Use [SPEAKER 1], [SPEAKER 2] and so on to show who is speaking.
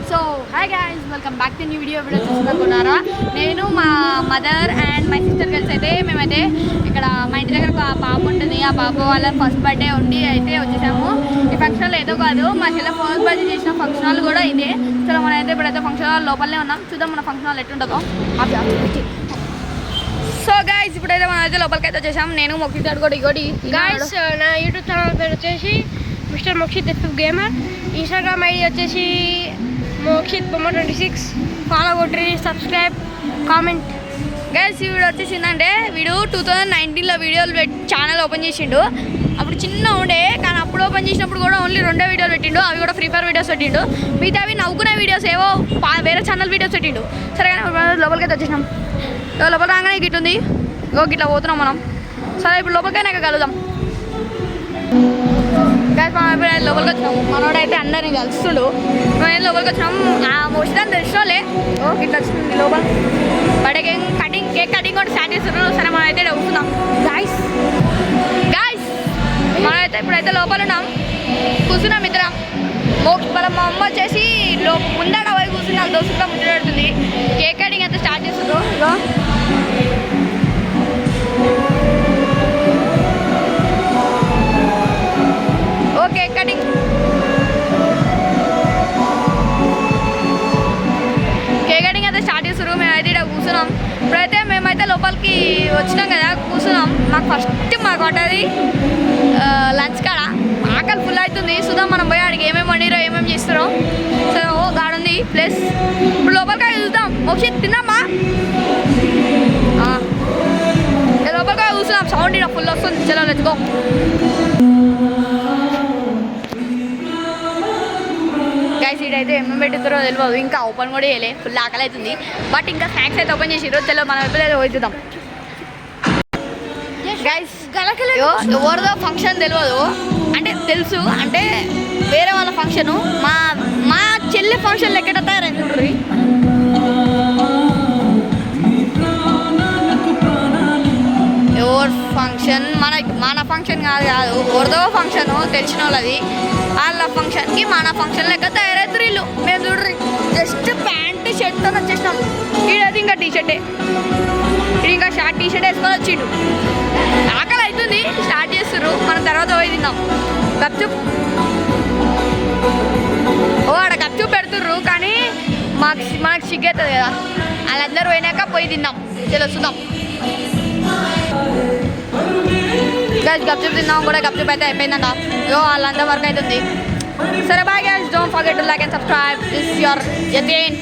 [SPEAKER 1] So hi guys, welcome back to new video చూసుకున్నారా. నేను మా మదర్ అండ్ మై సిస్టర్ కలిసి అయితే మేమైతే ఇక్కడ మా ఇంటి దగ్గర ఒక పాప ఉంటుంది. ఆ పాప వాళ్ళ ఫస్ట్ బర్త్డే ఉండి అయితే వచ్చేసాము. ఈ ఫంక్షన్ హాల్ ఏదో కాదు, మా చెల్లె ఫస్ట్ బర్త్డే చేసిన ఫంక్షన్ హాల్ కూడా ఇదే. సో మనం అయితే ఇప్పుడైతే ఫంక్షన్ హాల్ లోపలనే ఉన్నాం. చూద్దాం మన ఫంక్షన్ హాల్ ఎట్టుంటుందో. సో గైస్, ఇప్పుడైతే మనం అయితే లోపలికి అయితే వచ్చేసాం. నేను మొక్కితాడు కూడా ఇగోటి
[SPEAKER 2] గైస్. నా యూట్యూబ్ ఛానల్ పేరు వచ్చేసి mister Mokshith F gamer. Instagram ID వచ్చేసి మోక్షిత్ బొమ్మ 26. ఫాలో కొట్టి సబ్స్క్రైబ్, కామెంట్.
[SPEAKER 1] గైస్, ఈ వీడియో వచ్చేసిందంటే వీడు 2019లో వీడియోలు ఛానల్ ఓపెన్ చేసిండు. అప్పుడు చిన్న ఉండే, కానీ అప్పుడు ఓపెన్ చేసినప్పుడు కూడా ఓన్లీ 2 వీడియోలు పెట్టిండు. అవి కూడా ఫ్రీ ఫైర్ వీడియోస్ పెట్టిండు. మిగతా అవి నవ్వుకునే వీడియోస్ ఏవో వేరే ఛానల్ వీడియోస్ పెట్టిండు. సరే కానీ లోపలికి అయితే వచ్చేసినాం. లోపల రాగానే గిట్టుంది, గిట్లా పోతున్నాం మనం. సరే ఇప్పుడు లోపలికైనా కలుద్దాం. గైస్, మనం ఇప్పుడు లోపలికి వచ్చినాం. మనోడైతే అందరినీ కలుస్తుండు. మేము లోపలికి వచ్చినాం. మోస్ట్లీ తెలిసినోళ్ళే. ఇట్లా వచ్చింది లోపల. బర్త్డే కేక్ కటింగ్ కూడా స్టార్ట్ చేస్తున్నారు. సరే మనం అయితే కూర్చున్నాం. గైస్ మనమైతే ఇప్పుడైతే లోపల ఉన్నాం, కూర్చున్నాం ఇద్దరం. వాళ్ళ మా అమ్మ వచ్చేసి ముందడ పోయి కూర్చుని వాళ్ళ దోస్తుగా ముచ్చటడుతుంది. కేక్ కటింగ్ అయితే స్టార్ట్ చేస్తున్నారు. కేక్ కటింగ్ అయితే స్టార్ట్ చేస్తారు. మేమైతే ఇక్కడ కూర్చున్నాం. ఇప్పుడైతే మేమైతే లోపలికి వచ్చినాం కదా, కూర్చున్నాం. మాకు ఫస్ట్ మాకు ఉంటుంది లంచ్ కాడ. ఆకలి ఫుల్ అవుతుంది. సుధా మనం పోయి ఆడికి ఏమేమి వండిరో ఏమేమి చేస్తారో. సరే గాడుంది ప్లేస్. ఇప్పుడు లోపలికి చూద్దాం. ఒకసారి తిన్నామా, లోపలికి కూర్చున్నాం. సౌండ్ ఇక్కడ ఫుల్ వస్తుంది. చలో లెట్స్ గో. గైస్, ఇదైతే ఏమేమి పెట్టుతారో తెలియదు. ఇంకా ఓపెన్ కూడా చేయలే. ఫుల్ ఆకలి అవుతుంది. బట్ ఇంకా స్నాక్స్ అయితే ఓపెన్ చేసిర్రు. తెలియదు, మనం ఎప్పుడైతే పోయిద్దాం. గైస్, ఎవరిదో ఫంక్షన్ తెలియదు అంటే తెలుసు, అంటే వేరే వాళ్ళ ఫంక్షను. మా చెల్లి ఫంక్షన్ ఎక్కడ తయారైంది చూడ్రి. ఎవరి ఫంక్షన్ మన ఫంక్షన్ కాదు, ఎవరిదో ఫంక్షన్ తెలిసిన వాళ్ళది. వాళ్ళ ఫంక్షన్కి మన ఫంక్షన్ లెక్క తయారవుతారు వీళ్ళు. మేము చూడ్రి జస్ట్ ప్యాంటు షర్ట్తో వచ్చేసినాం. ఈడైతే ఇంకా టీషర్టే, ఇది ఇంకా షార్ట్ టీషర్ట్ వేసుకొని వచ్చిండు. ఆకలి అవుతుంది, స్టార్ట్ చేస్తారు. మనం తర్వాత పోయి తిందాం. గప్చుప్ ఆడ గప్చుప్ పెడుతుర్రు, కానీ మనకు సిగ్గవుతుంది కదా. వాళ్ళందరూ పోయినాక పోయి తిందాం. తెలుస్తుందాం. గైస్, గప్చుప్ తిన్నాం కూడా. గప్చుప్ అయితే అయిపోయిందంట. వాళ్ళందరి వరకు అవుతుంది. సరే bye guys, don't forget to like and subscribe. This is your యతీన్.